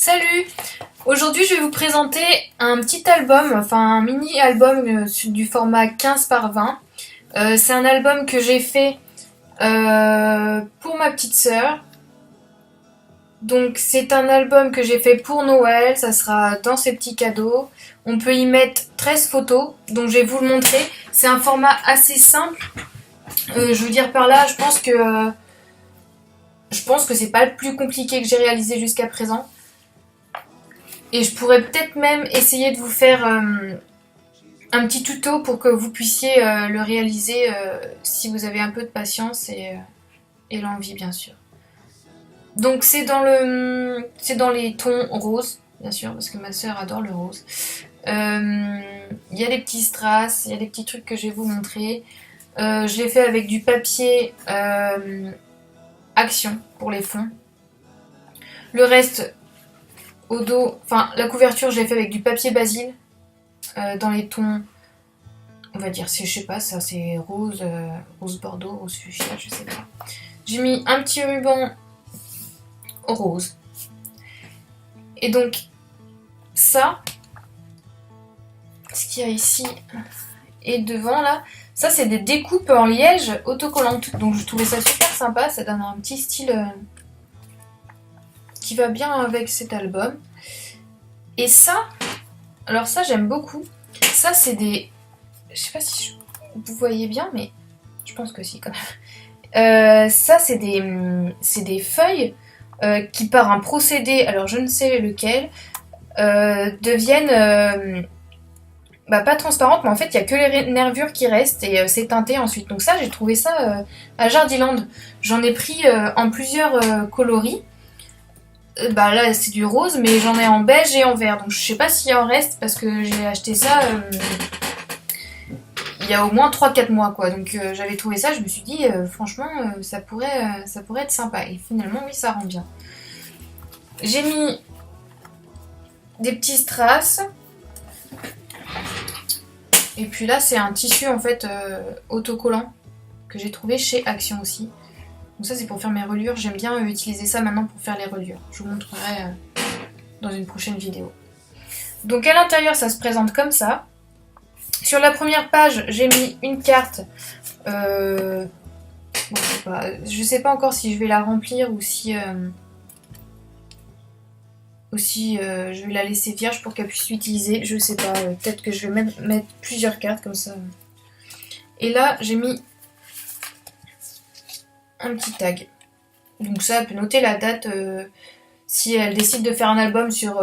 Salut! Aujourd'hui je vais vous présenter un petit album, enfin un mini album du format 15 par 20. C'est un album que j'ai fait pour ma petite sœur. Donc c'est un album que j'ai fait pour Noël, ça sera dans ses petits cadeaux. On peut y mettre 13 photos, donc je vais vous le montrer. C'est un format assez simple. Je veux dire par là, je pense que c'est pas le plus compliqué que j'ai réalisé jusqu'à présent. Et je pourrais peut-être même essayer de vous faire un petit tuto pour que vous puissiez le réaliser si vous avez un peu de patience et l'envie bien sûr. Donc c'est dans les tons roses, bien sûr, parce que ma soeur adore le rose. Il y a des petits strass, il y a des petits trucs que je vais vous montrer. Je l'ai fait avec du papier Action pour les fonds. Le reste au dos, enfin la couverture je l'ai fait avec du papier Basile dans les tons, on va dire, je sais pas, ça c'est rose, rose bordeaux, rose fuchsia, je sais pas. J'ai mis un petit ruban rose. Et donc ça, ce qu'il y a ici et devant là, ça c'est des découpes en liège autocollantes. Donc je trouvais ça super sympa, ça donne un petit style qui va bien avec cet album. Et ça, alors ça j'aime beaucoup. Ça c'est des, je sais pas si vous voyez bien, mais je pense que si quand même. Ça c'est des feuilles qui par un procédé, alors je ne sais lequel, deviennent pas transparentes, mais en fait il n'y a que les nervures qui restent et c'est teinté ensuite. Donc ça j'ai trouvé ça à Jardiland. J'en ai pris en plusieurs coloris. Là c'est du rose, mais j'en ai en beige et en vert, donc je sais pas s'il en reste parce que j'ai acheté ça il y a au moins 3-4 mois quoi. Donc j'avais trouvé ça, je me suis dit franchement ça pourrait être sympa, et finalement oui, ça rend bien. J'ai mis des petits strass, et puis là c'est un tissu en fait autocollant que j'ai trouvé chez Action aussi. Donc ça c'est pour faire mes reliures, j'aime bien utiliser ça maintenant pour faire les reliures. Je vous montrerai dans une prochaine vidéo. Donc à l'intérieur ça se présente comme ça. Sur la première page j'ai mis une carte. Je sais pas encore si je vais la remplir ou si je vais la laisser vierge pour qu'elle puisse l'utiliser. Je sais pas, peut-être que je vais même mettre plusieurs cartes comme ça. Et là j'ai mis un petit tag. Donc ça, elle peut noter la date si elle décide de faire un album sur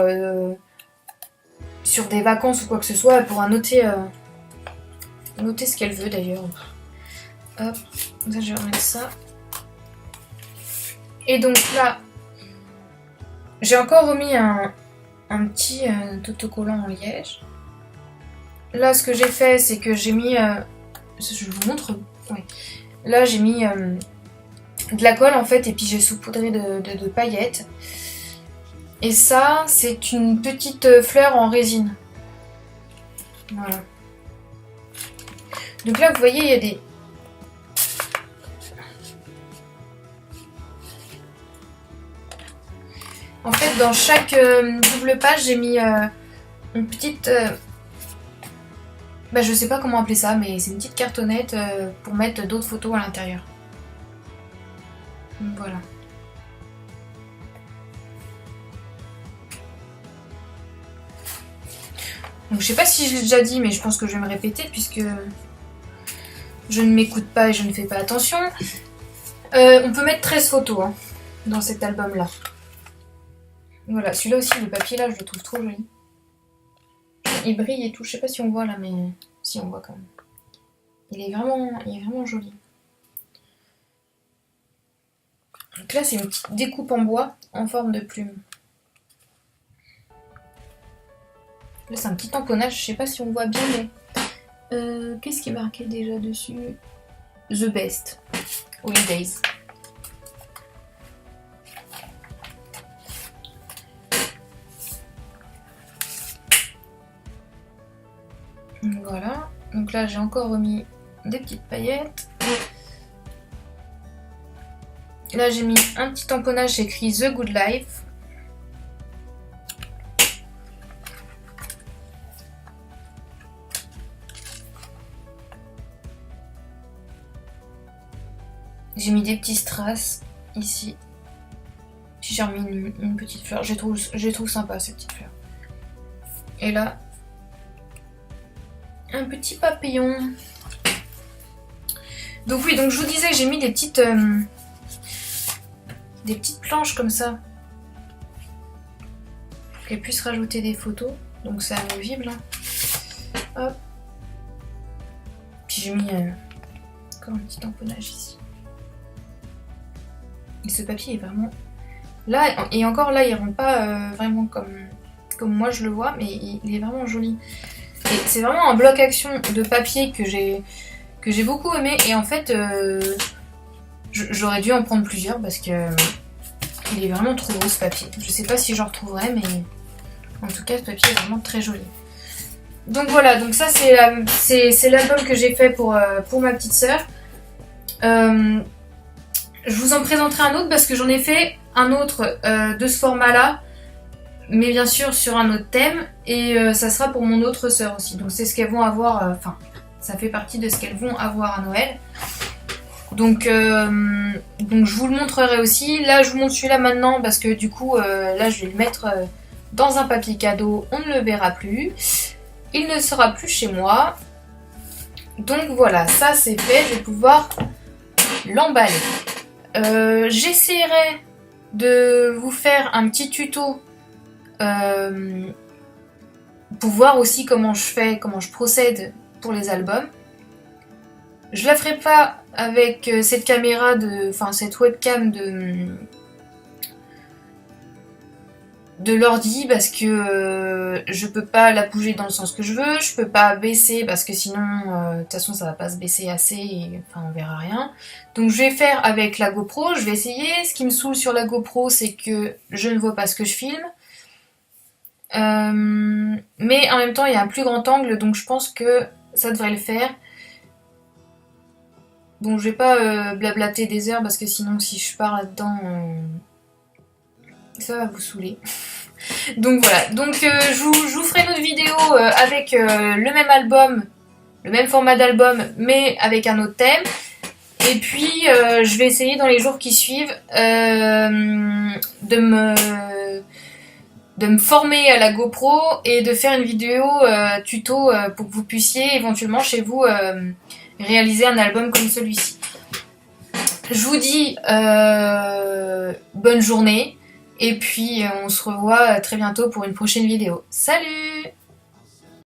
des vacances ou quoi que ce soit, elle pourra noter ce qu'elle veut d'ailleurs. Hop, ça je vais remettre ça. Et donc là, j'ai encore remis un petit autocollant en liège. Là, ce que j'ai fait, c'est que j'ai mis... je vous montre. Ouais. Là, j'ai mis... de la colle en fait, et puis j'ai saupoudré de paillettes. Et ça c'est une petite fleur en résine. Voilà. Donc là vous voyez il y a des... En fait dans chaque double page j'ai mis une petite... je sais pas comment appeler ça, mais c'est une petite cartonnette pour mettre d'autres photos à l'intérieur. Voilà. Donc je sais pas si je l'ai déjà dit, mais je pense que je vais me répéter puisque je ne m'écoute pas et je ne fais pas attention. On peut mettre 13 photos dans cet album là. Voilà, celui-là aussi, le papier là, je le trouve trop joli. Il brille et tout, je sais pas si on voit là, mais si on voit quand même. Il est vraiment joli. Donc là c'est une petite découpe en bois en forme de plume. Là c'est un petit tamponnage, je sais pas si on voit bien, mais qu'est-ce qui est marqué déjà dessus? The Best Holidays. Voilà, donc là j'ai encore remis des petites paillettes. Là j'ai mis un petit tamponnage écrit The Good Life. J'ai mis des petits strass ici. J'ai remis une petite fleur. Je les trouve sympa ces petites fleurs. Et là, un petit papillon. Donc oui, donc je vous disais que j'ai mis des petites planches comme ça. Pour qu'elle puisse rajouter des photos. Donc c'est amovible. Hop. Puis j'ai mis encore un petit tamponnage ici. Et ce papier est vraiment... Là, et encore là, il rend pas vraiment comme moi je le vois, mais il est vraiment joli. Et c'est vraiment un bloc action de papier que j'ai beaucoup aimé. Et en fait, j'aurais dû en prendre plusieurs parce que il est vraiment trop beau ce papier. Je sais pas si j'en retrouverai, mais en tout cas, ce papier est vraiment très joli. Donc voilà, donc ça c'est l'album que j'ai fait pour ma petite sœur. Je vous en présenterai un autre parce que j'en ai fait un autre de ce format-là, mais bien sûr sur un autre thème, et ça sera pour mon autre sœur aussi. Donc c'est ce qu'elles vont avoir, enfin, ça fait partie de ce qu'elles vont avoir à Noël. Donc je vous le montrerai aussi. Là, je vous montre celui-là maintenant parce que du coup, là, je vais le mettre dans un papier cadeau. On ne le verra plus. Il ne sera plus chez moi. Donc voilà, ça c'est fait. Je vais pouvoir l'emballer. J'essaierai de vous faire un petit tuto pour voir aussi comment je procède pour les albums. Je la ferai pas avec cette caméra cette webcam de l'ordi parce que je peux pas la bouger dans le sens que je veux, je peux pas baisser parce que sinon de toute façon ça va pas se baisser assez et on verra rien. Donc je vais faire avec la GoPro, je vais essayer. Ce qui me saoule sur la GoPro c'est que je ne vois pas ce que je filme. Mais en même temps il y a un plus grand angle donc je pense que ça devrait le faire. Bon, je vais pas blablater des heures parce que sinon, si je pars là-dedans, ça va vous saouler. Donc voilà. Donc je vous ferai une autre vidéo avec le même album, le même format d'album, mais avec un autre thème. Et puis je vais essayer dans les jours qui suivent de me former à la GoPro et de faire une vidéo tuto pour que vous puissiez éventuellement chez vous réaliser un album comme celui-ci. Je vous dis bonne journée et puis on se revoit très bientôt pour une prochaine vidéo. Salut!